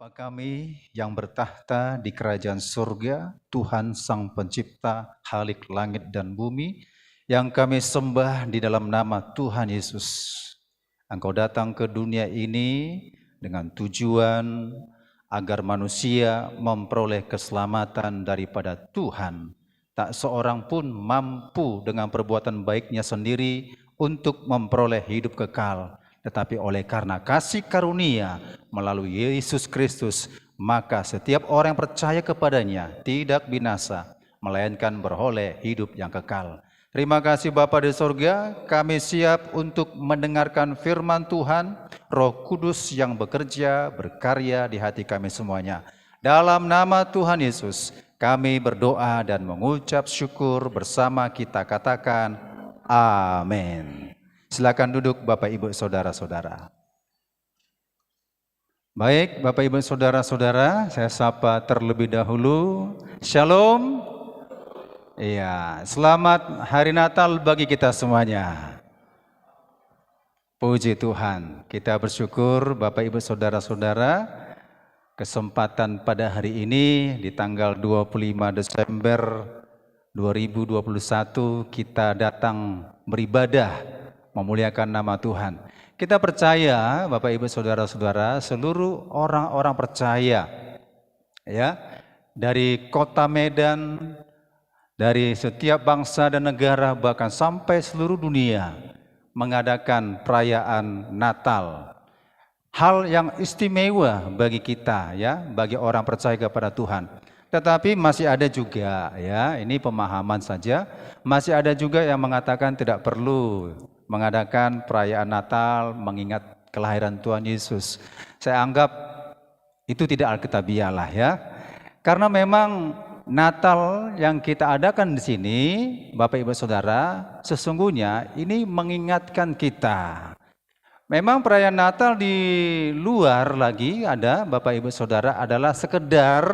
Bapa kami yang bertahta di kerajaan surga, Tuhan Sang Pencipta, Khalik langit dan bumi, yang kami sembah di dalam nama Tuhan Yesus. Engkau datang ke dunia ini dengan tujuan agar manusia memperoleh keselamatan daripada Tuhan. Tak seorang pun mampu dengan perbuatan baiknya sendiri untuk memperoleh hidup kekal. Tetapi oleh karena kasih karunia melalui Yesus Kristus, maka setiap orang yang percaya kepadanya tidak binasa, melainkan beroleh hidup yang kekal. Terima kasih Bapa di surga, kami siap untuk mendengarkan firman Tuhan, Roh Kudus yang bekerja, berkarya di hati kami semuanya. Dalam nama Tuhan Yesus, kami berdoa dan mengucap syukur bersama kita katakan, amin. Silakan duduk Bapak Ibu Saudara-saudara. Baik Bapak Ibu Saudara-saudara, saya sapa terlebih dahulu. Shalom. Iya, selamat hari Natal bagi kita semuanya. Puji Tuhan, kita bersyukur Bapak Ibu Saudara-saudara, kesempatan pada hari ini di tanggal 25 Desember 2021 kita datang beribadah memuliakan nama Tuhan. Kita percaya Bapak Ibu Saudara-saudara, seluruh orang-orang percaya ya, dari kota Medan, dari setiap bangsa dan negara, bahkan sampai seluruh dunia mengadakan perayaan Natal. Hal yang istimewa bagi kita ya, bagi orang percaya kepada Tuhan. Tetapi masih ada juga ya, ini pemahaman saja, masih ada juga yang mengatakan tidak perlu mengadakan perayaan Natal mengingat kelahiran Tuhan Yesus. Saya anggap itu tidak alkitabiah lah ya. Karena memang Natal yang kita adakan di sini, Bapak Ibu Saudara, sesungguhnya ini mengingatkan kita. Memang perayaan Natal di luar lagi ada Bapak Ibu Saudara adalah sekedar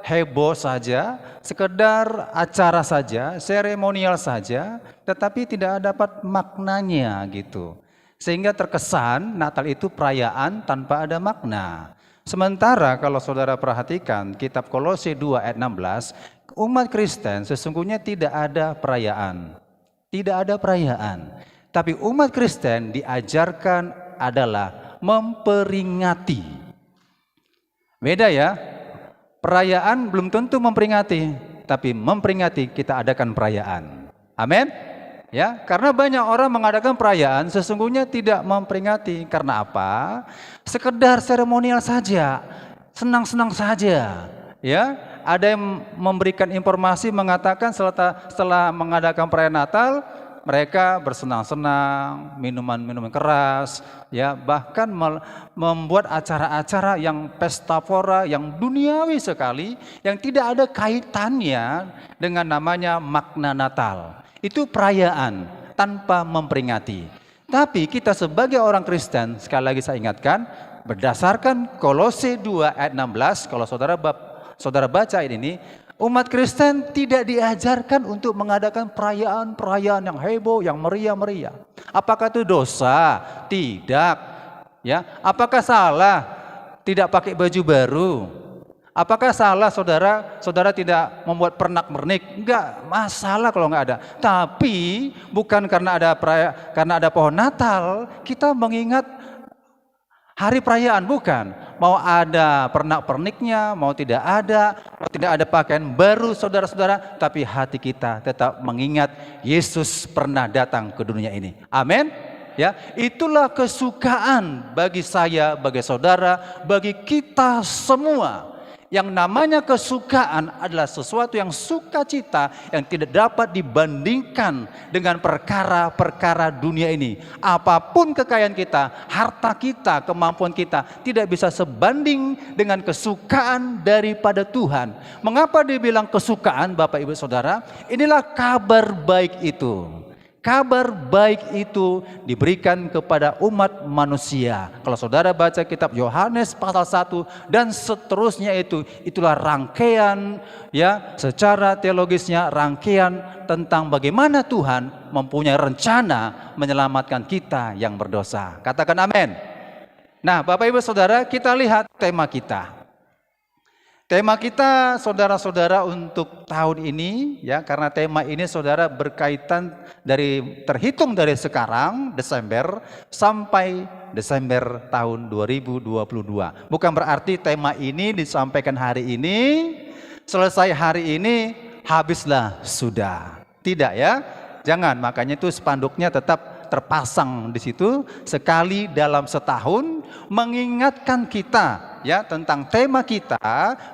heboh saja, sekedar acara saja, seremonial saja, tetapi tidak dapat maknanya gitu. Sehingga terkesan Natal itu perayaan tanpa ada makna. Sementara kalau saudara perhatikan kitab Kolose 2 ayat 16, umat Kristen sesungguhnya tidak ada perayaan. Tidak ada perayaan. Tapi umat Kristen diajarkan adalah memperingati. Beda ya. Perayaan belum tentu memperingati, tapi memperingati kita adakan perayaan. Amin. Ya, karena banyak orang mengadakan perayaan sesungguhnya tidak memperingati. Karena apa? Sekedar seremonial saja, senang-senang saja. Ya, ada yang memberikan informasi mengatakan setelah mengadakan perayaan Natal, mereka bersenang-senang, minuman-minuman keras, ya, bahkan membuat acara-acara yang pesta pora, yang duniawi sekali, yang tidak ada kaitannya dengan namanya makna Natal. Itu perayaan tanpa memperingati. Tapi kita sebagai orang Kristen, sekali lagi saya ingatkan, berdasarkan Kolose 2 ayat 16, kalau saudara baca ini, umat Kristen tidak diajarkan untuk mengadakan perayaan-perayaan yang heboh, yang meriah-meriah. Apakah itu dosa? Tidak. Ya, apakah salah tidak pakai baju baru? Apakah salah saudara tidak membuat pernak-pernik? Enggak masalah kalau enggak ada. Tapi bukan karena ada pohon Natal kita mengingat hari perayaan, bukan. Mau ada pernak-perniknya, mau tidak ada pakaian baru saudara-saudara, tapi hati kita tetap mengingat Yesus pernah datang ke dunia ini. Amin. Ya, itulah kesukaan bagi saya, bagi saudara, bagi kita semua. Yang namanya kesukaan adalah sesuatu yang sukacita yang tidak dapat dibandingkan dengan perkara-perkara dunia ini. Apapun kekayaan kita, harta kita, kemampuan kita tidak bisa sebanding dengan kesukaan daripada Tuhan. Mengapa dibilang kesukaan Bapak Ibu Saudara? Inilah kabar baik itu. Kabar baik itu diberikan kepada umat manusia. Kalau saudara baca kitab Yohanes pasal 1 dan seterusnya itulah rangkaian ya, secara teologisnya rangkaian tentang bagaimana Tuhan mempunyai rencana menyelamatkan kita yang berdosa. Katakan amin. Nah, Bapak Ibu Saudara, kita lihat tema kita. Tema kita saudara-saudara untuk tahun ini ya, karena tema ini saudara berkaitan terhitung dari sekarang Desember sampai Desember tahun 2022. Bukan berarti tema ini disampaikan hari ini, selesai hari ini, habislah sudah. Tidak ya. Jangan, makanya itu spanduknya tetap terpasang di situ sekali dalam setahun mengingatkan kita ya tentang tema kita.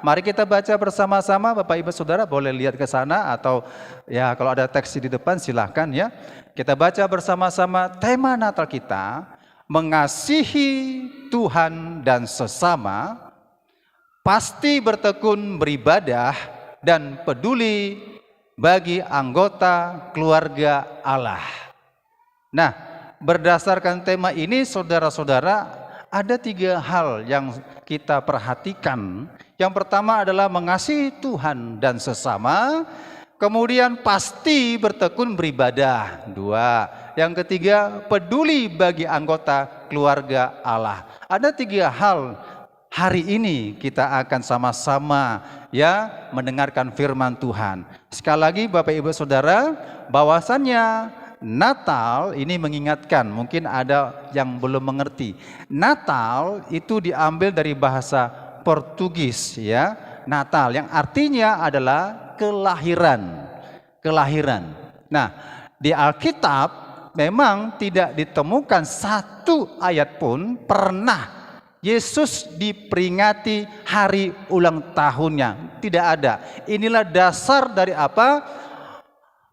Mari kita baca bersama-sama. Bapak Ibu Saudara boleh lihat ke sana atau ya kalau ada teks di depan silahkan ya. Kita baca bersama-sama tema Natal kita, mengasihi Tuhan dan sesama, pasti bertekun beribadah dan peduli bagi anggota keluarga Allah. Nah, berdasarkan tema ini saudara-saudara, ada 3 hal yang kita perhatikan. Yang pertama adalah mengasihi Tuhan dan sesama, kemudian pasti bertekun beribadah. 2. Yang ketiga, peduli bagi anggota keluarga Allah. Ada 3 hal hari ini kita akan sama-sama ya mendengarkan firman Tuhan. Sekali lagi Bapak Ibu Saudara, bahwasannya Natal ini mengingatkan, mungkin ada yang belum mengerti. Natal itu diambil dari bahasa Portugis ya, Natal yang artinya adalah kelahiran. Kelahiran. Nah, di Alkitab memang tidak ditemukan satu ayat pun pernah Yesus diperingati hari ulang tahunnya. Tidak ada. Inilah dasar dari apa?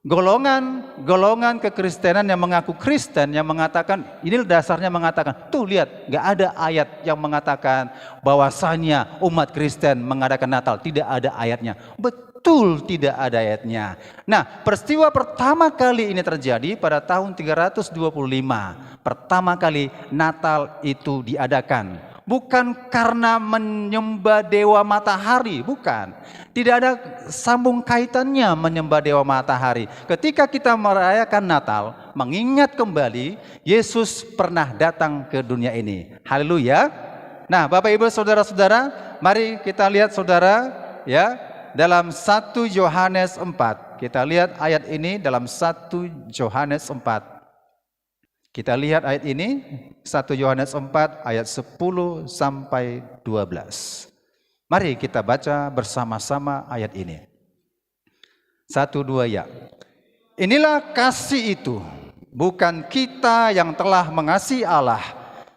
Golongan kekristenan yang mengaku Kristen yang mengatakan, ini dasarnya mengatakan, tuh lihat, gak ada ayat yang mengatakan bahwasanya umat Kristen mengadakan Natal. Tidak ada ayatnya. Betul tidak ada ayatnya. Nah, peristiwa pertama kali ini terjadi pada tahun 325. Pertama kali Natal itu diadakan. Bukan karena menyembah dewa matahari, bukan. Tidak ada sambung kaitannya menyembah dewa matahari. Ketika kita merayakan Natal, mengingat kembali Yesus pernah datang ke dunia ini. Haleluya. Nah, Bapak Ibu Saudara-saudara, mari kita lihat saudara ya dalam 1 Yohanes 4. Kita lihat ayat ini dalam 1 Yohanes 4. Kita lihat ayat ini 1 Yohanes 4 ayat 10 sampai 12. Mari kita baca bersama-sama ayat ini. 1, 2 ya. Inilah kasih itu, bukan kita yang telah mengasihi Allah,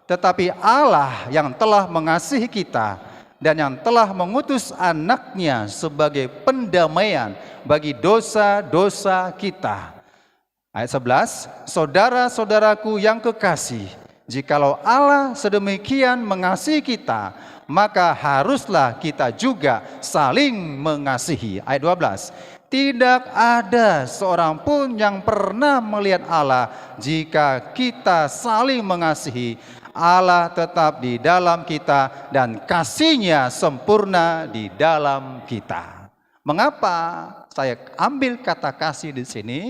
tetapi Allah yang telah mengasihi kita dan yang telah mengutus anaknya sebagai pendamaian bagi dosa-dosa kita. Ayat 11, saudara-saudaraku yang kekasih, jikalau Allah sedemikian mengasihi kita, maka haruslah kita juga saling mengasihi. Ayat 12, tidak ada seorang pun yang pernah melihat Allah. Jika kita saling mengasihi, Allah tetap di dalam kita dan kasih-Nya sempurna di dalam kita. Mengapa saya ambil kata kasih di sini?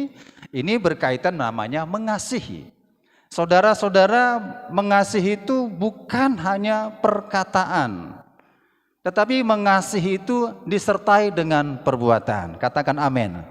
Ini berkaitan namanya mengasihi. Saudara-saudara, mengasihi itu bukan hanya perkataan, tetapi mengasihi itu disertai dengan perbuatan. Katakan amin.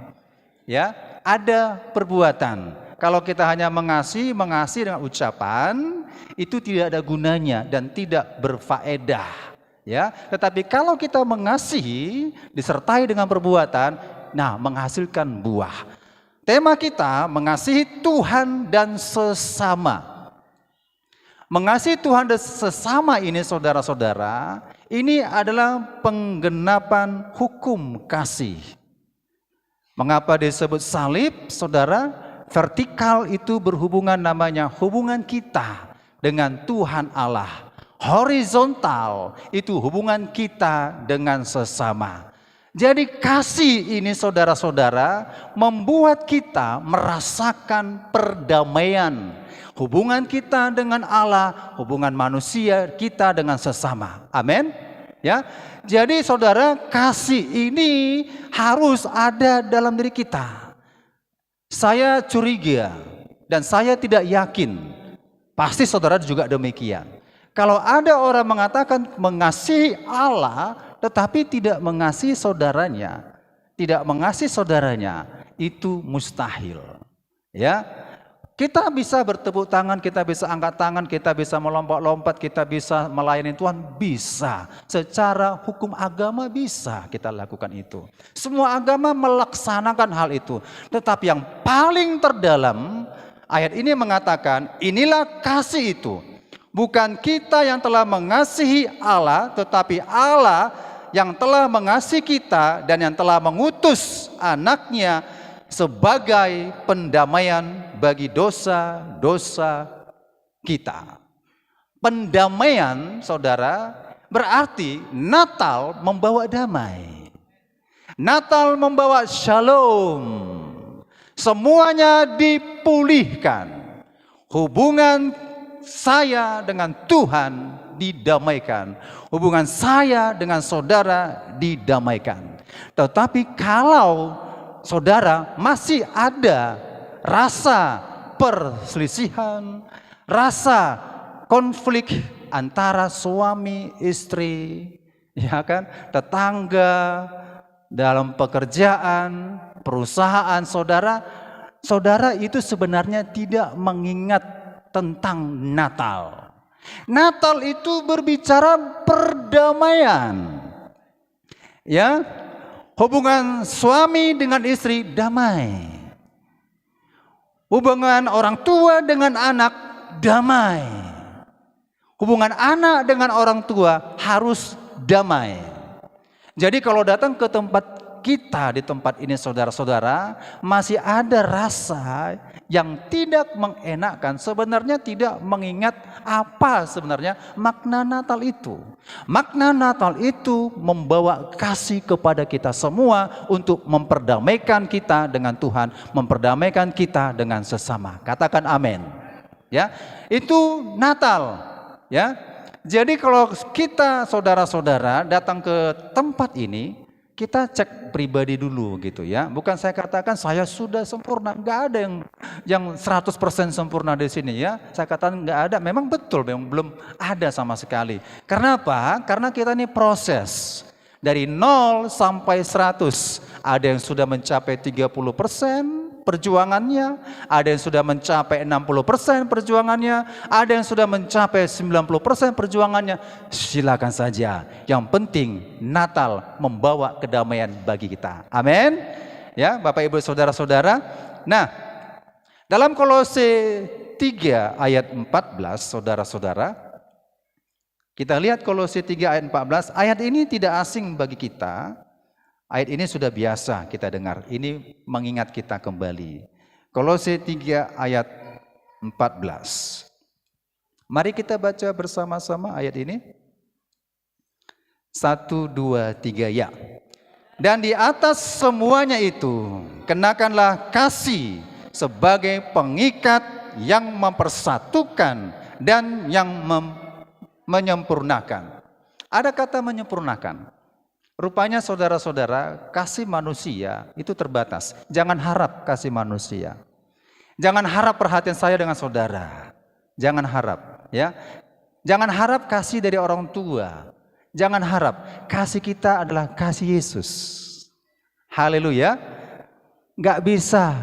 Ya, ada perbuatan. Kalau kita hanya mengasihi dengan ucapan, itu tidak ada gunanya dan tidak berfaedah. Ya, tetapi kalau kita mengasihi disertai dengan perbuatan, nah menghasilkan buah. Tema kita mengasihi Tuhan dan sesama. Mengasihi Tuhan dan sesama ini saudara-saudara, ini adalah penggenapan hukum kasih. Mengapa disebut salib, saudara? Vertikal itu berhubungan namanya hubungan kita dengan Tuhan Allah. Horizontal itu hubungan kita dengan sesama. Jadi kasih ini saudara-saudara membuat kita merasakan perdamaian. Hubungan kita dengan Allah, hubungan manusia kita dengan sesama. Amin. Ya. Jadi saudara, kasih ini harus ada dalam diri kita. Saya curiga dan saya tidak yakin. Pasti saudara juga demikian. Kalau ada orang mengatakan mengasihi Allah tetapi tidak mengasihi saudaranya, itu mustahil. Ya. Kita bisa bertepuk tangan, kita bisa angkat tangan, kita bisa melompat-lompat, kita bisa melayani Tuhan, bisa. Secara hukum agama bisa kita lakukan itu. Semua agama melaksanakan hal itu. Tetapi yang paling terdalam, ayat ini mengatakan, inilah kasih itu. Bukan kita yang telah mengasihi Allah, tetapi Allah yang telah mengasihi kita dan yang telah mengutus anaknya sebagai pendamaian bagi dosa-dosa kita. Pendamaian, saudara, berarti Natal membawa damai. Natal membawa shalom. Semuanya dipulihkan. Hubungan saya dengan Tuhan didamaikan. Hubungan saya dengan saudara didamaikan. Tetapi kalau saudara masih ada rasa perselisihan, rasa konflik antara suami istri, ya kan, tetangga, dalam pekerjaan, perusahaan saudara itu sebenarnya tidak mengingat tentang Natal. Natal itu berbicara perdamaian. Ya, hubungan suami dengan istri damai. Hubungan orang tua dengan anak damai. Hubungan anak dengan orang tua harus damai. Jadi kalau datang ke tempat kita, di tempat ini saudara-saudara, masih ada rasa yang tidak mengenakan, sebenarnya tidak mengingat apa sebenarnya makna Natal itu. Makna Natal itu membawa kasih kepada kita semua untuk memperdamaikan kita dengan Tuhan, memperdamaikan kita dengan sesama. Katakan amin. Ya, itu Natal. Ya, jadi kalau kita saudara-saudara datang ke tempat ini, kita cek pribadi dulu gitu ya. Bukan saya katakan saya sudah sempurna, nggak ada yang 100% sempurna di sini ya. Saya katakan nggak ada, memang betul, memang belum ada sama sekali. Karena apa? Karena kita ini proses dari 0 sampai 100. Ada yang sudah mencapai 30% perjuangannya, ada yang sudah mencapai 60% perjuangannya, ada yang sudah mencapai 90% perjuangannya. Silakan saja. Yang penting Natal membawa kedamaian bagi kita. Amin. Ya, Bapak Ibu saudara-saudara. Nah, dalam Kolose 3 ayat 14, saudara-saudara, kita lihat Kolose 3 ayat 14, ayat ini tidak asing bagi kita. Ayat ini sudah biasa kita dengar. Ini mengingat kita kembali. Kolose 3 ayat 14. Mari kita baca bersama-sama ayat ini. 1, 2, 3 ya. Dan di atas semuanya itu, kenakanlah kasih sebagai pengikat yang mempersatukan dan yang menyempurnakan. Ada kata menyempurnakan. Rupanya saudara-saudara, kasih manusia itu terbatas. Jangan harap kasih manusia. Jangan harap perhatian saya dengan saudara. Jangan harap, ya. Jangan harap kasih dari orang tua. Jangan harap. Kasih kita adalah kasih Yesus. Haleluya. Nggak bisa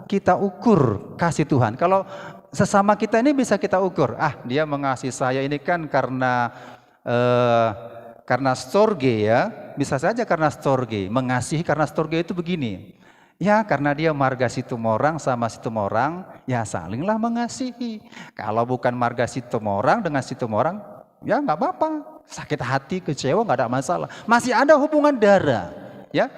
kita ukur kasih Tuhan. Kalau sesama kita ini bisa kita ukur. Ah, dia mengasihi saya ini kan karena storge ya. Bisa saja karena storge, mengasihi karena storge itu begini. Ya karena dia marga Situmorang sama Situmorang, ya salinglah mengasihi. Kalau bukan marga Situmorang dengan Situmorang, ya nggak apa-apa. Sakit hati, kecewa nggak ada masalah. Masih ada hubungan darah, ya.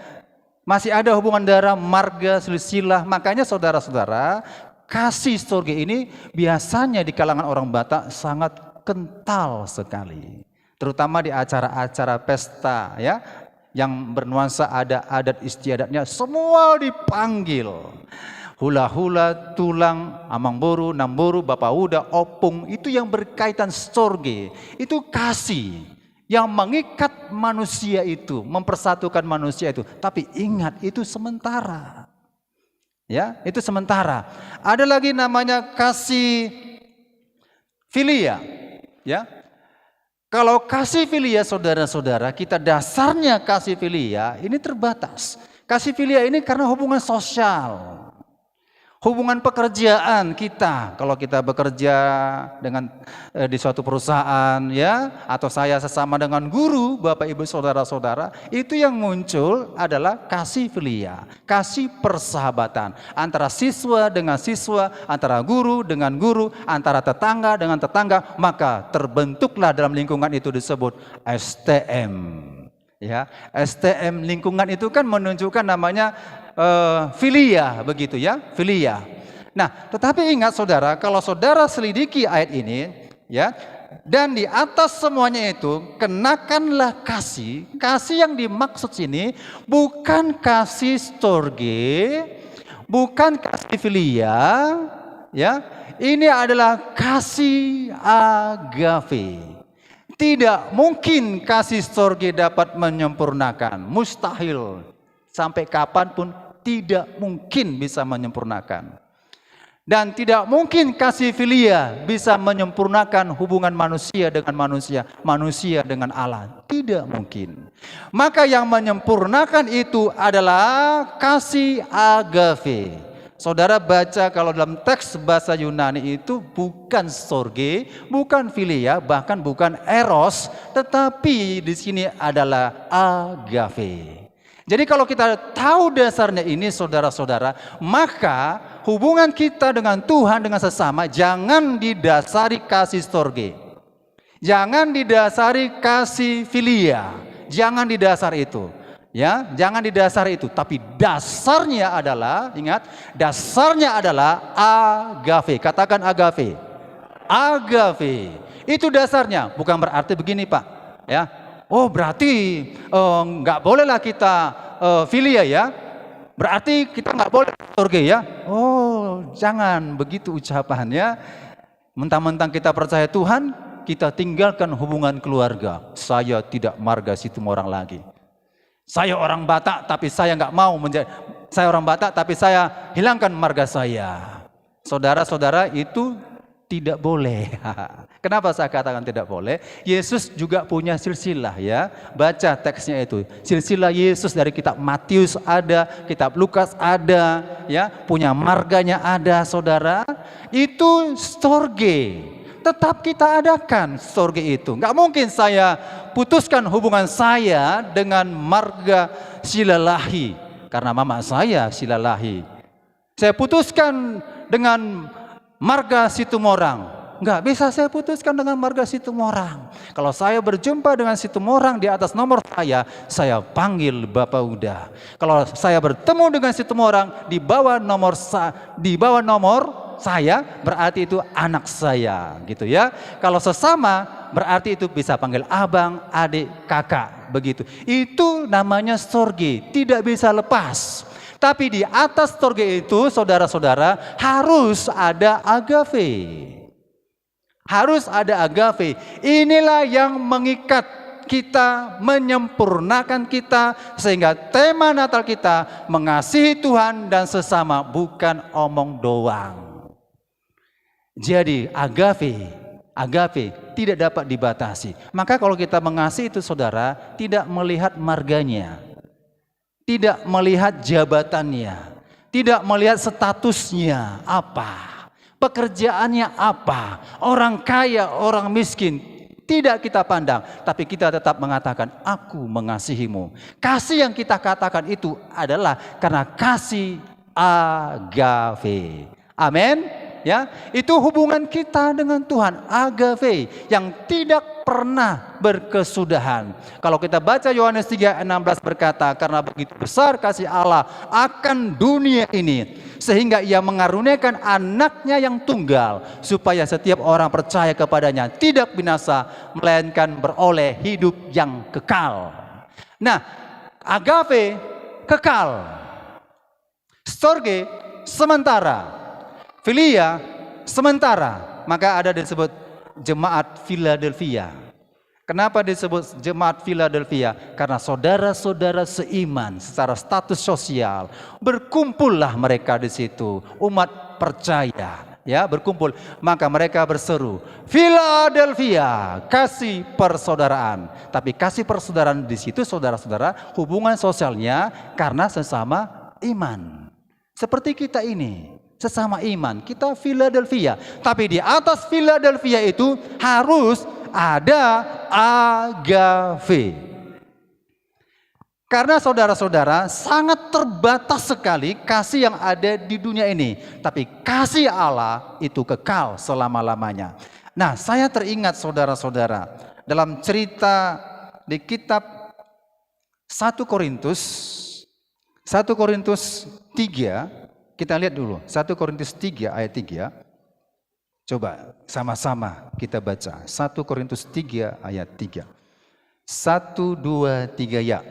Masih ada hubungan darah, marga, silsilah. Makanya saudara-saudara, kasih storge ini biasanya di kalangan orang Batak sangat kental sekali. Terutama di acara-acara pesta ya, yang bernuansa ada adat istiadatnya, semua dipanggil. Hula-hula, tulang, amangboru, namboru, bapauda, opung, itu yang berkaitan storge. Itu kasih yang mengikat manusia itu, mempersatukan manusia itu. Tapi ingat, itu sementara. Ya, itu sementara. Ada lagi namanya kasih filia, ya. Kalau kasih filia saudara-saudara, kita dasarnya kasih filia ini terbatas. Kasih filia ini karena hubungan sosial. Hubungan pekerjaan kita, kalau kita bekerja dengan di suatu perusahaan ya, atau saya sesama dengan guru, Bapak Ibu Saudara-saudara, itu yang muncul adalah kasih filia, kasih persahabatan antara siswa dengan siswa, antara guru dengan guru, antara tetangga dengan tetangga, maka terbentuklah dalam lingkungan itu disebut STM. Ya, STM lingkungan itu kan menunjukkan namanya filia, begitu ya, filia. Nah, tetapi ingat saudara, kalau saudara selidiki ayat ini, ya, dan di atas semuanya itu kenakanlah kasih. Kasih yang dimaksud sini bukan kasih storge, bukan kasih filia, ya. Ini adalah kasih agape. Tidak mungkin kasih storge dapat menyempurnakan, mustahil. Sampai kapanpun tidak mungkin bisa menyempurnakan. Dan tidak mungkin kasih filia bisa menyempurnakan hubungan manusia dengan manusia, manusia dengan Allah. Tidak mungkin. Maka yang menyempurnakan itu adalah kasih agape. Saudara baca kalau dalam teks bahasa Yunani itu bukan storge, bukan filia, bahkan bukan eros, tetapi di sini adalah agape. Jadi kalau kita tahu dasarnya ini saudara-saudara, maka hubungan kita dengan Tuhan, dengan sesama, jangan didasari kasih storge. Jangan didasari kasih filia. Jangan didasar itu. Ya, jangan didasar itu. Tapi dasarnya adalah, ingat, dasarnya adalah agape. Katakan agape. Agape. Itu dasarnya. Bukan berarti begini Pak. Ya. Oh berarti nggak bolehlah kita filia ya, berarti kita nggak boleh storge ya. Oh jangan begitu ucapannya. Mentang-mentang kita percaya Tuhan, kita tinggalkan hubungan keluarga. Saya tidak marga Situmorang lagi. Saya orang Batak tapi saya nggak mau menjadi, saya orang Batak tapi saya hilangkan marga saya. Saudara-saudara, itu tidak boleh. Kenapa saya katakan tidak boleh? Yesus juga punya silsilah ya. Baca teksnya itu. Silsilah Yesus dari kitab Matius ada, kitab Lukas ada, ya, punya marganya ada, saudara. Itu storge. Tetap kita adakan storge itu. Nggak mungkin saya putuskan hubungan saya dengan marga Silalahi karena mama saya Silalahi. Saya putuskan dengan marga Situmorang. Enggak bisa saya putuskan dengan marga Situmorang. Kalau saya berjumpa dengan Situmorang di atas nomor saya panggil Bapak Uda. Kalau saya bertemu dengan Situmorang di bawah nomor saya, berarti itu anak saya, gitu ya. Kalau sesama, berarti itu bisa panggil abang, adik, kakak, begitu. Itu namanya storge, tidak bisa lepas. Tapi di atas storge itu, saudara-saudara, harus ada agape. Harus ada agape. Inilah yang mengikat kita, menyempurnakan kita, sehingga tema Natal kita mengasihi Tuhan dan sesama, bukan omong doang. Jadi agape tidak dapat dibatasi. Maka kalau kita mengasihi itu saudara, tidak melihat marganya, tidak melihat jabatannya, tidak melihat statusnya apa, pekerjaannya apa, orang kaya, orang miskin, tidak kita pandang, tapi kita tetap mengatakan, aku mengasihimu. Kasih yang kita katakan itu adalah karena kasih agape. Amin. Ya, itu hubungan kita dengan Tuhan, agape, yang tidak pernah berkesudahan. Kalau kita baca Yohanes 3:16 berkata, karena begitu besar kasih Allah akan dunia ini, sehingga ia mengaruniakan anaknya yang tunggal, supaya setiap orang percaya kepadanya tidak binasa, melainkan beroleh hidup yang kekal. Nah, agape kekal, storge sementara, filia sementara. Maka ada disebut jemaat Philadelphia. Kenapa disebut jemaat Philadelphia? Karena saudara-saudara seiman secara status sosial, berkumpullah mereka di situ, umat percaya, ya, berkumpul, maka mereka berseru, Philadelphia, kasih persaudaraan. Tapi kasih persaudaraan di situ, saudara-saudara, hubungan sosialnya karena sesama iman. Seperti kita ini, sesama iman, kita Philadelphia. Tapi di atas Philadelphia itu harus ada agape. Karena saudara-saudara sangat terbatas sekali kasih yang ada di dunia ini. Tapi kasih Allah itu kekal selama-lamanya. Nah, saya teringat saudara-saudara dalam cerita di kitab 1 Korintus 3, kita lihat dulu 1 Korintus 3 ayat 3. Coba sama-sama kita baca 1 Korintus 3 ayat 3. 1, 2, 3 ya.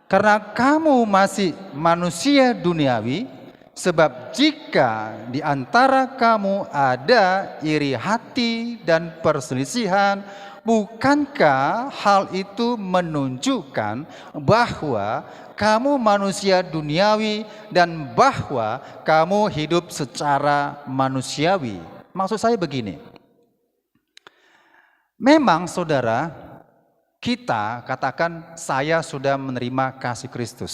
Karena kamu masih manusia duniawi, sebab jika di antara kamu ada iri hati dan perselisihan, bukankah hal itu menunjukkan bahwa kamu manusia duniawi dan bahwa kamu hidup secara manusiawi? Maksud saya begini, memang saudara, kita katakan saya sudah menerima kasih Kristus.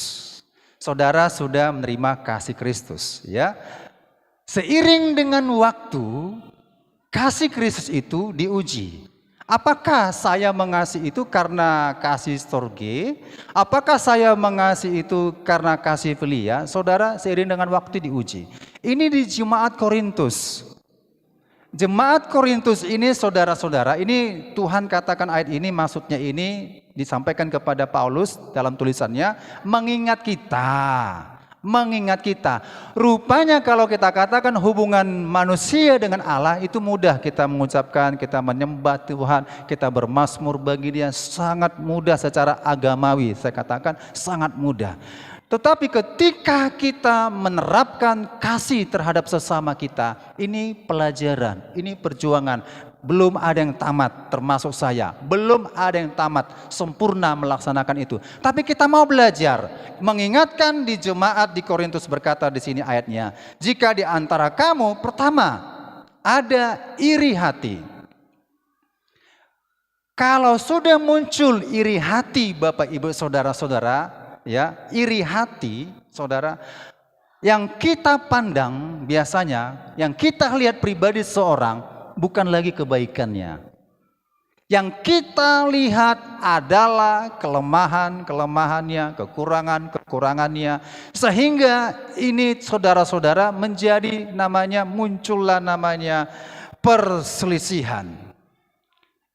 Saudara sudah menerima kasih Kristus, ya. Seiring dengan waktu, kasih Kristus itu diuji. Apakah saya mengasihi itu karena kasih storge? Apakah saya mengasihi itu karena kasih filia? Saudara, seiring dengan waktu diuji. Ini di Jemaat Korintus. Jemaat Korintus ini saudara-saudara, ini Tuhan katakan ayat ini, maksudnya ini disampaikan kepada Paulus dalam tulisannya, mengingat kita. Rupanya kalau kita katakan hubungan manusia dengan Allah itu mudah kita mengucapkan, kita menyembah Tuhan, kita bermazmur bagi Dia, sangat mudah secara agamawi, saya katakan sangat mudah. Tetapi ketika kita menerapkan kasih terhadap sesama kita, ini pelajaran, ini perjuangan. Belum ada yang tamat, termasuk saya. Belum ada yang tamat, sempurna melaksanakan itu. Tapi kita mau belajar, mengingatkan di jemaat di Korintus berkata di sini ayatnya, jika di antara kamu pertama ada iri hati. Kalau sudah muncul iri hati Bapak Ibu Saudara-saudara, ya, iri hati, saudara, yang kita pandang biasanya, yang kita lihat pribadi seorang, bukan lagi kebaikannya. Yang kita lihat adalah kelemahannya, kekurangannya, sehingga ini saudara-saudara menjadi muncullah namanya perselisihan.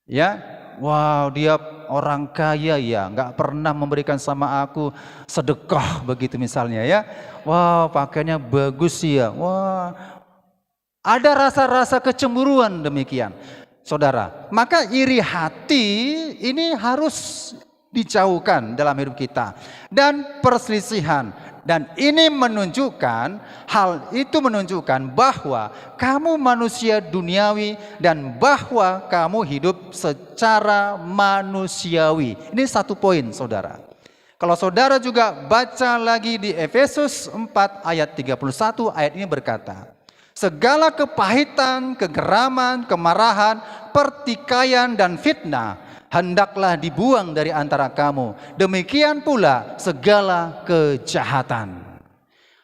Ya. Wow, dia orang kaya ya, nggak pernah memberikan sama aku sedekah begitu misalnya ya. Wow, pakaiannya bagus ya. Wah, ada rasa-rasa kecemburuan demikian, saudara. Maka iri hati ini harus dijauhkan dalam hidup kita, dan perselisihan. Dan ini menunjukkan, hal itu menunjukkan bahwa kamu manusia duniawi dan bahwa kamu hidup secara manusiawi. Ini satu poin saudara. Kalau saudara juga baca lagi di Efesus 4 ayat 31, ayat ini berkata, segala kepahitan, kegeraman, kemarahan, pertikaian dan fitnah hendaklah dibuang dari antara kamu. Demikian pula segala kejahatan.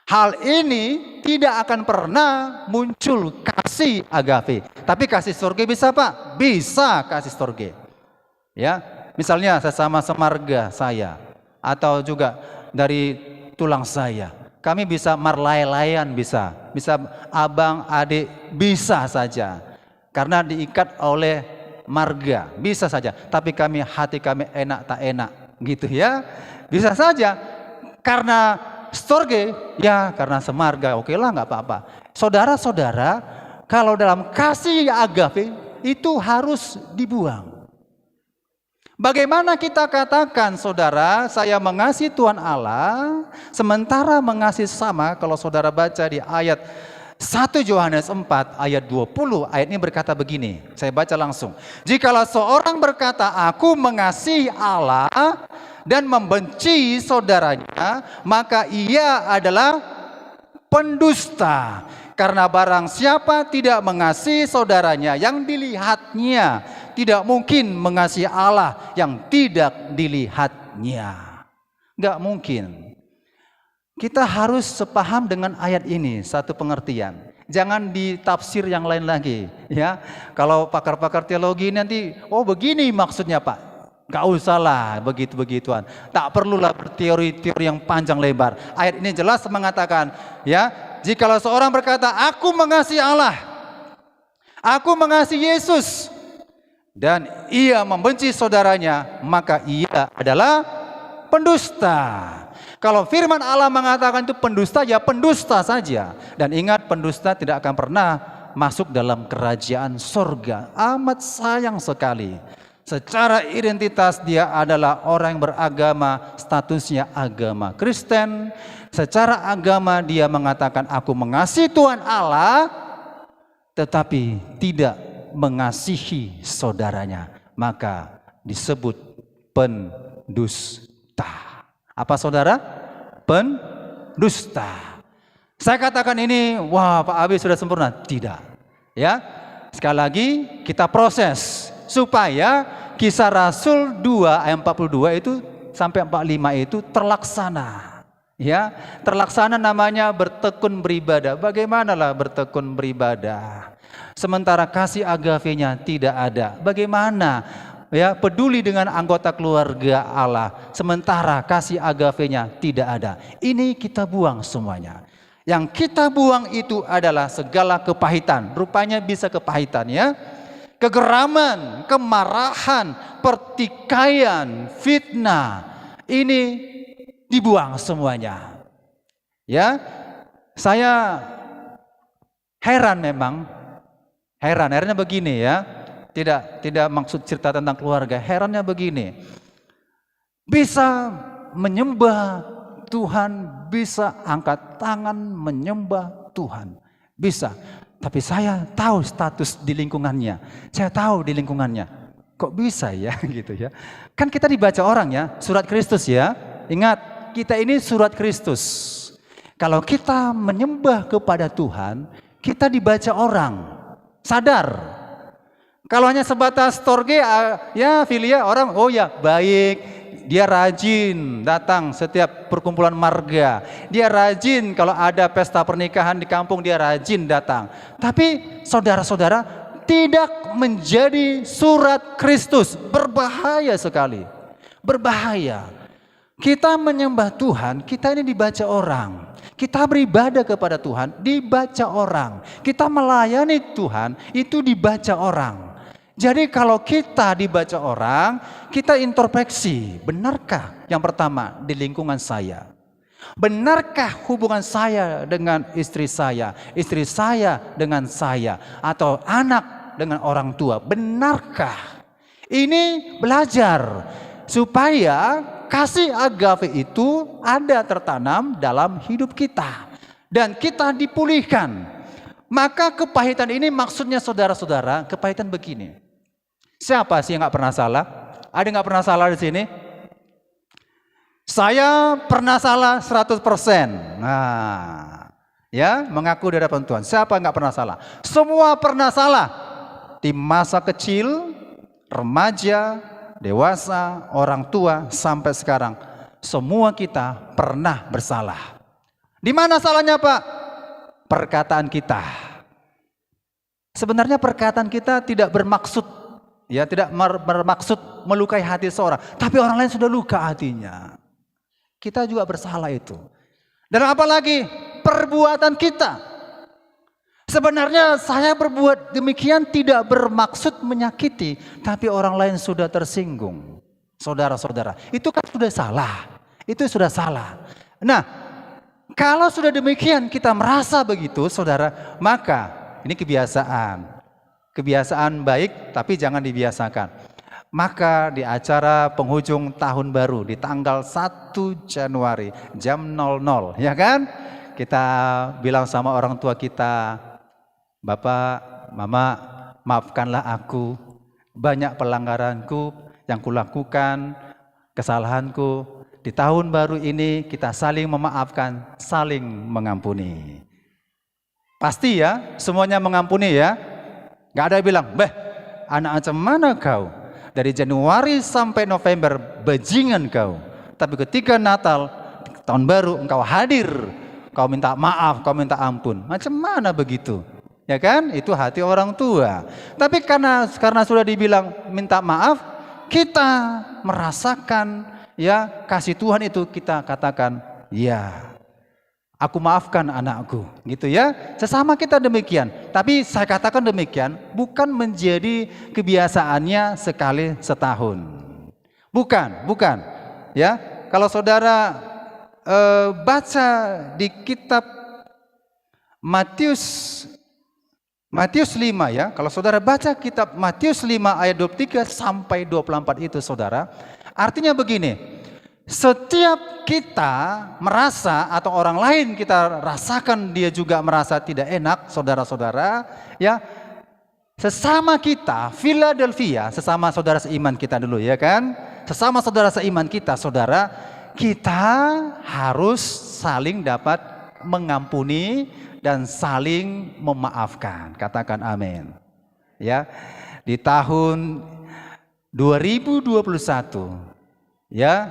Hal ini tidak akan pernah muncul kasih agape. Tapi kasih storge bisa Pak? Bisa kasih storge. Ya, misalnya sesama semarga saya, atau juga dari tulang saya. Kami bisa marlai-laian, bisa abang, adik, bisa saja. Karena diikat oleh marga, bisa saja. Tapi hati kami enak tak enak, gitu ya. Bisa saja. Karena storge, ya karena semarga, oke lah nggak apa-apa. Saudara-saudara, kalau dalam kasih agape itu harus dibuang. Bagaimana kita katakan saudara, saya mengasihi Tuhan Allah, sementara mengasihi sama, kalau saudara baca di ayat 1 Yohanes 4 ayat 20, ayat ini berkata begini, saya baca langsung. Jikalau seorang berkata, aku mengasihi Allah dan membenci saudaranya, maka ia adalah pendusta. Karena barang siapa tidak mengasihi saudaranya yang dilihatnya, tidak mungkin mengasihi Allah yang tidak dilihatnya. Enggak mungkin. Kita harus sepaham dengan ayat ini, satu pengertian. Jangan ditafsir yang lain lagi, ya. Kalau pakar-pakar teologi nanti, oh begini maksudnya Pak. Gak usah lah begitu-begituan. Tak perlulah berteori-teori yang panjang lebar. Ayat ini jelas mengatakan, ya, jikalau seorang berkata, aku mengasihi Allah, aku mengasihi Yesus, dan ia membenci saudaranya, maka ia adalah pendusta. Kalau firman Allah mengatakan itu pendusta, ya pendusta saja. Dan ingat, pendusta tidak akan pernah masuk dalam kerajaan surga. Amat sayang sekali. Secara identitas dia adalah orang yang beragama, statusnya agama Kristen. Secara agama dia mengatakan aku mengasihi Tuhan Allah, tetapi tidak mengasihi saudaranya. Maka disebut pendusta. Apa saudara? Pendusta. Saya katakan ini, wah Pak Abi sudah sempurna. Tidak. Ya. Sekali lagi kita proses supaya Kisah Rasul 2 ayat 42 itu sampai 45 itu terlaksana. Ya, terlaksana namanya bertekun beribadah. Bagaimanalah bertekun beribadah? Sementara kasih agavenya tidak ada. Bagaimana? Ya, peduli dengan anggota keluarga Allah, sementara kasih agavenya tidak ada. Ini kita buang semuanya. Yang kita buang itu adalah segala kepahitan. Rupanya bisa kepahitan, ya. Kegeraman, kemarahan, pertikaian, fitnah. Ini dibuang semuanya. Ya. Saya heran memang. Herannya begini, ya. Tidak maksud cerita tentang keluarga. Herannya begini. Bisa menyembah Tuhan, bisa angkat tangan menyembah Tuhan. Bisa. Tapi saya tahu status di lingkungannya. Saya tahu di lingkungannya. Kok bisa ya gitu ya. Kan kita dibaca orang ya, surat Kristus ya. Ingat, kita ini surat Kristus. Kalau kita menyembah kepada Tuhan, kita dibaca orang. Sadar. Kalau hanya sebatas torge, ya filia orang, oh ya baik, dia rajin datang setiap perkumpulan marga. Dia rajin kalau ada pesta pernikahan di kampung, dia rajin datang. Tapi saudara-saudara tidak menjadi surat Kristus, berbahaya sekali. Berbahaya. Kita menyembah Tuhan, kita ini dibaca orang. Kita beribadah kepada Tuhan, dibaca orang. Kita melayani Tuhan, itu dibaca orang. Jadi kalau kita dibaca orang, kita introspeksi, benarkah yang pertama di lingkungan saya? Benarkah hubungan saya dengan istri saya dengan saya, atau anak dengan orang tua? Benarkah? Ini belajar supaya kasih agape itu ada tertanam dalam hidup kita dan kita dipulihkan. Maka kepahitan ini maksudnya saudara-saudara, kepahitan begini. Siapa sih yang nggak pernah salah? Ada nggak pernah salah di sini? Saya pernah salah 100%. Nah, ya mengaku di hadapan Tuhan. Siapa nggak pernah salah? Semua pernah salah. Di masa kecil, remaja, dewasa, orang tua, sampai sekarang. Semua kita pernah bersalah. Di mana salahnya Pak? Perkataan kita. Sebenarnya perkataan kita tidak bermaksud, ya tidak bermaksud melukai hati seorang, tapi orang lain sudah luka hatinya. Kita juga bersalah itu. Dan apalagi perbuatan kita. Sebenarnya saya berbuat demikian tidak bermaksud menyakiti, tapi orang lain sudah tersinggung. Saudara-saudara, itu kan sudah salah. Itu sudah salah. Nah, kalau sudah demikian kita merasa begitu, saudara, maka ini kebiasaan. Kebiasaan baik tapi jangan dibiasakan. Maka di acara penghujung tahun baru di tanggal 1 Januari jam 00, ya kan? Kita bilang sama orang tua kita, Bapak, Mama, maafkanlah aku. Banyak pelanggaranku yang kulakukan, kesalahanku. Di tahun baru ini kita saling memaafkan, saling mengampuni. Pasti ya, semuanya mengampuni ya. Gak ada yang bilang, "Beh, anak macam mana kau? Dari Januari sampai November bajingan kau. Tapi ketika Natal, tahun baru engkau hadir, kau minta maaf, kau minta ampun." Macam mana begitu? Ya kan? Itu hati orang tua. Tapi karena sudah dibilang minta maaf, kita merasakan ya kasih Tuhan itu, kita katakan, "Ya, aku maafkan anakku," gitu ya. Sesama kita demikian. Tapi saya katakan demikian bukan menjadi kebiasaannya sekali setahun. Bukan. Ya, kalau saudara baca di kitab Matius 5 ya. Kalau saudara baca kitab Matius 5 ayat 23 sampai 24 itu saudara, artinya begini. Setiap kita merasa atau orang lain kita rasakan dia juga merasa tidak enak, saudara-saudara, ya. Sesama kita, Philadelphia, sesama saudara seiman kita dulu ya kan. Sesama saudara seiman kita, saudara, kita harus saling dapat mengampuni dan saling memaafkan. Katakan amin. Ya. Di tahun 2021 ya,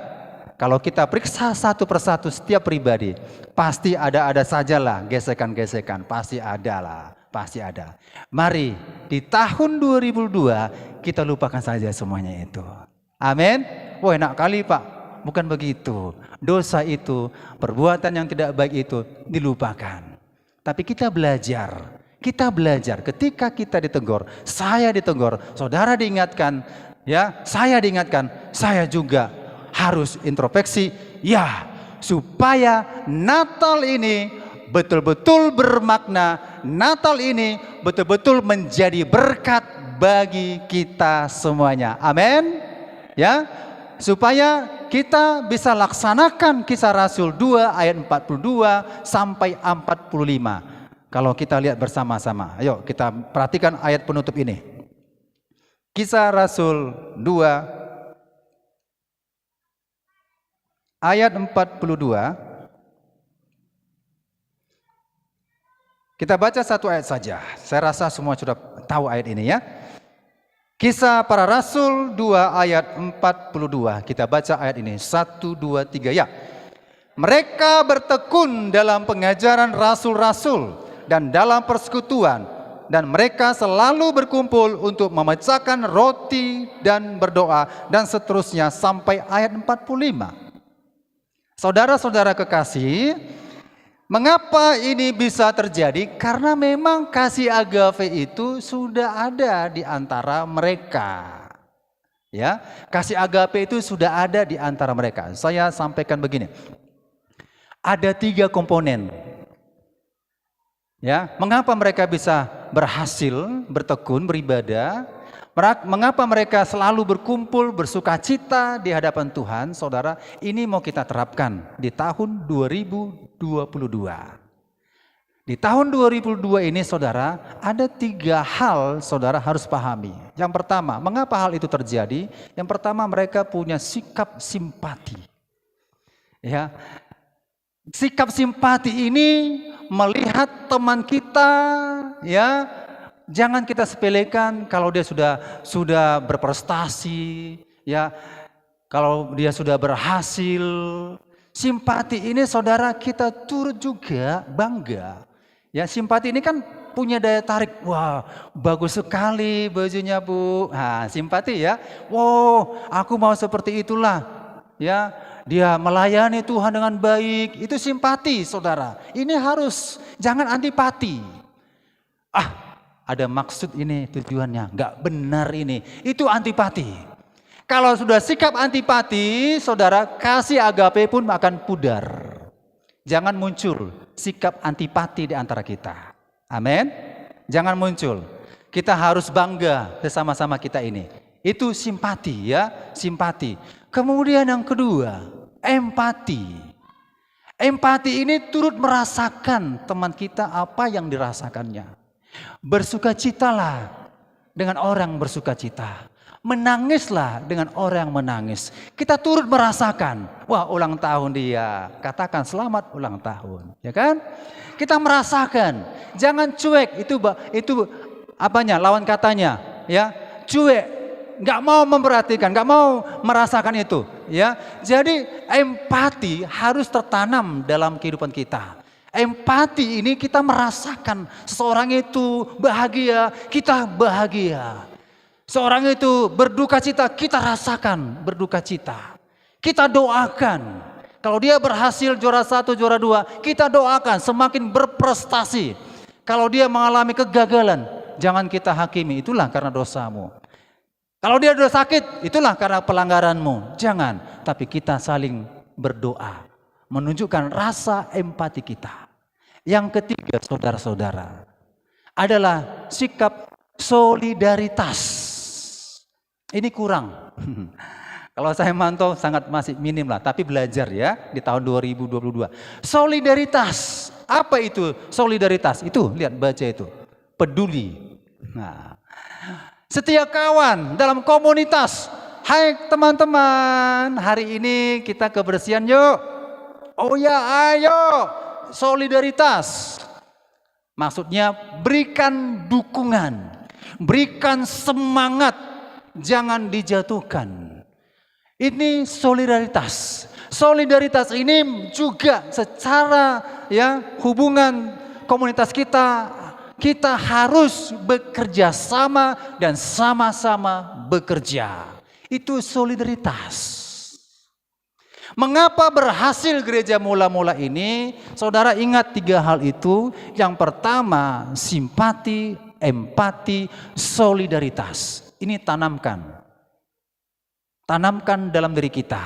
kalau kita periksa satu persatu setiap pribadi, pasti ada sajalah gesekan-gesekan, pasti ada. Mari di tahun 2002 kita lupakan saja semuanya itu. Amin. Wah, enak kali Pak. Bukan begitu. Dosa itu, perbuatan yang tidak baik itu dilupakan. Tapi kita belajar ketika kita ditegur, saya ditegur, saudara diingatkan, ya, saya diingatkan, saya juga harus introspeksi, ya, supaya Natal ini betul-betul bermakna, Natal ini betul-betul menjadi berkat bagi kita semuanya. Amin. Ya, supaya kita bisa laksanakan Kisah Rasul 2 ayat 42 sampai 45. Kalau kita lihat bersama-sama, ayo kita perhatikan ayat penutup ini. Kisah Rasul 2 ayat 42. Kita baca satu ayat saja. Saya rasa semua sudah tahu ayat ini ya. Kisah Para Rasul 2 ayat 42. Kita baca ayat ini. 1, 2, 3 ya. Mereka bertekun dalam pengajaran rasul-rasul dan dalam persekutuan, dan mereka selalu berkumpul untuk memecahkan roti dan berdoa, dan seterusnya sampai ayat 45. Saudara-saudara kekasih, mengapa ini bisa terjadi? Karena memang kasih agape itu sudah ada di antara mereka. Ya, kasih agape itu sudah ada di antara mereka. Saya sampaikan begini. Ada 3 komponen. Ya, mengapa mereka bisa berhasil bertekun beribadah? Mengapa mereka selalu berkumpul bersukacita di hadapan Tuhan? Saudara, ini mau kita terapkan di tahun 2022. Di tahun 2022 ini saudara, ada 3 hal saudara harus pahami. Yang pertama, mengapa hal itu terjadi? Yang pertama, mereka punya sikap simpati. Ya, sikap simpati ini melihat teman kita, ya, jangan kita sepelekan kalau dia sudah berprestasi, ya, kalau dia sudah berhasil. Simpati ini saudara kita turut juga bangga. Ya, simpati ini kan punya daya tarik. Wah, bagus sekali bajunya Bu. Nah, simpati ya. Wow, aku mau seperti itulah. Ya, dia melayani Tuhan dengan baik. Itu simpati saudara. Ini harus, jangan antipati. Ada maksud ini tujuannya, nggak benar ini. Itu antipati. Kalau sudah sikap antipati, saudara, kasih agape pun akan pudar. Jangan muncul sikap antipati di antara kita. Amin. Jangan muncul. Kita harus bangga bersama-sama kita ini. Itu simpati ya, simpati. Kemudian yang kedua, empati. Empati ini turut merasakan teman kita apa yang dirasakannya. Bersukacitalah dengan orang bersukacita. Menangislah dengan orang yang menangis. Kita turut merasakan, wah ulang tahun dia, katakan selamat ulang tahun, ya kan? Kita merasakan, jangan cuek, itu apanya, lawan katanya, ya, cuek, nggak mau memperhatikan, nggak mau merasakan itu, ya. Jadi empati harus tertanam dalam kehidupan kita. Empati ini kita merasakan seseorang itu bahagia, kita bahagia. Seorang itu berduka cita, kita rasakan berduka cita. Kita doakan. Kalau dia berhasil juara 1, juara 2, kita doakan semakin berprestasi. Kalau dia mengalami kegagalan, jangan kita hakimi, itulah karena dosamu. Kalau dia sudah sakit, itulah karena pelanggaranmu. Jangan, tapi kita saling berdoa. Menunjukkan rasa empati kita. Yang ketiga, saudara-saudara, adalah sikap solidaritas. Ini kurang. Kalau saya mantau sangat masih minim lah, tapi belajar ya di tahun 2022. Solidaritas. Apa itu solidaritas? Itu lihat baca itu. Peduli. Nah, setia kawan dalam komunitas. Hai teman-teman, hari ini kita kebersihan yuk. Oh ya, ayo. Solidaritas. Maksudnya berikan dukungan, berikan semangat. Jangan dijatuhkan. Ini solidaritas. Solidaritas ini juga secara ya hubungan komunitas kita harus bekerja sama dan sama-sama bekerja. Itu solidaritas. Mengapa berhasil gereja mula-mula ini? Saudara ingat 3 hal itu. Yang pertama, simpati, empati, solidaritas. Ini tanamkan dalam diri kita.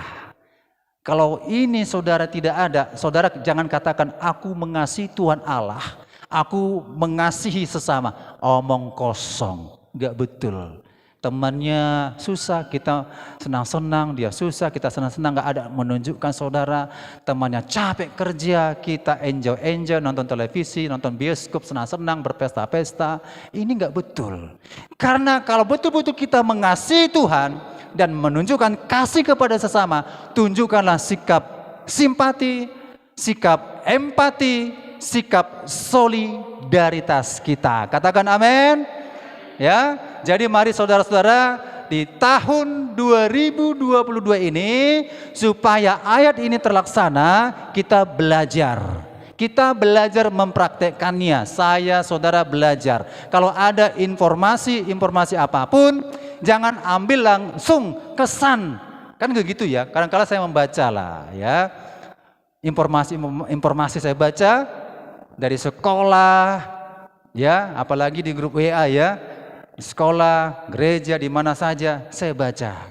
Kalau ini saudara tidak ada, saudara jangan katakan aku mengasihi Tuhan Allah, aku mengasihi sesama. Omong kosong, gak betul. Temannya susah, kita senang-senang, dia susah, kita senang-senang, gak ada menunjukkan saudara. Temannya capek kerja, kita enjoy, nonton televisi, nonton bioskop, senang-senang, berpesta-pesta. Ini gak betul. Karena kalau betul-betul kita mengasihi Tuhan dan menunjukkan kasih kepada sesama, tunjukkanlah sikap simpati, sikap empati, sikap solidaritas kita. Katakan amin. Ya, jadi mari saudara-saudara di tahun 2022 ini supaya ayat ini terlaksana, kita belajar mempraktekkannya. Saya saudara belajar. Kalau ada informasi apapun, jangan ambil langsung kesan. Kan begitu ya. Kadang-kadang saya membaca lah ya. Informasi saya baca dari sekolah ya, apalagi di grup WA ya. Sekolah, gereja, di mana saja saya baca.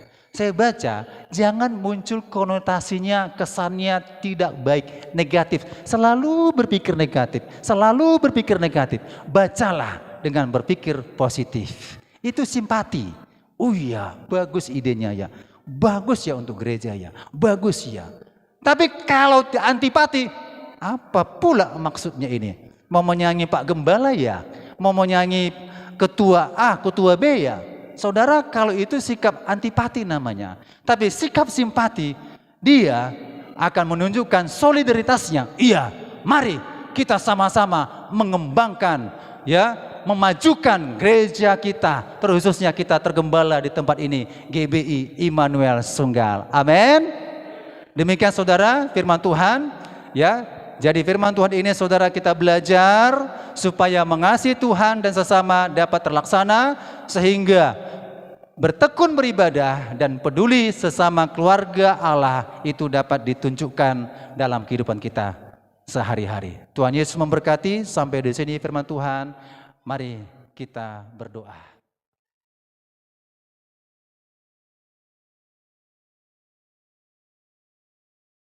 Jangan muncul konotasinya, kesannya tidak baik, negatif. Selalu berpikir negatif. Bacalah dengan berpikir positif. Itu simpati. Oh iya, bagus idenya ya. Bagus ya untuk gereja ya. Bagus ya. Tapi kalau antipati, apa pula maksudnya ini? Mau menyanyi Pak Gembala ya? Mau menyanyi ketua A, ketua B ya. Saudara, kalau itu sikap antipati namanya. Tapi sikap simpati, dia akan menunjukkan solidaritasnya. Iya, mari kita sama-sama mengembangkan ya, memajukan gereja kita, terkhususnya kita tergembala di tempat ini, GBI Immanuel Sunggal. Amin. Demikian saudara firman Tuhan ya. Jadi firman Tuhan ini saudara kita belajar supaya mengasihi Tuhan dan sesama dapat terlaksana, sehingga bertekun beribadah dan peduli sesama keluarga Allah itu dapat ditunjukkan dalam kehidupan kita sehari-hari. Tuhan Yesus memberkati. Sampai di sini firman Tuhan. Mari kita berdoa.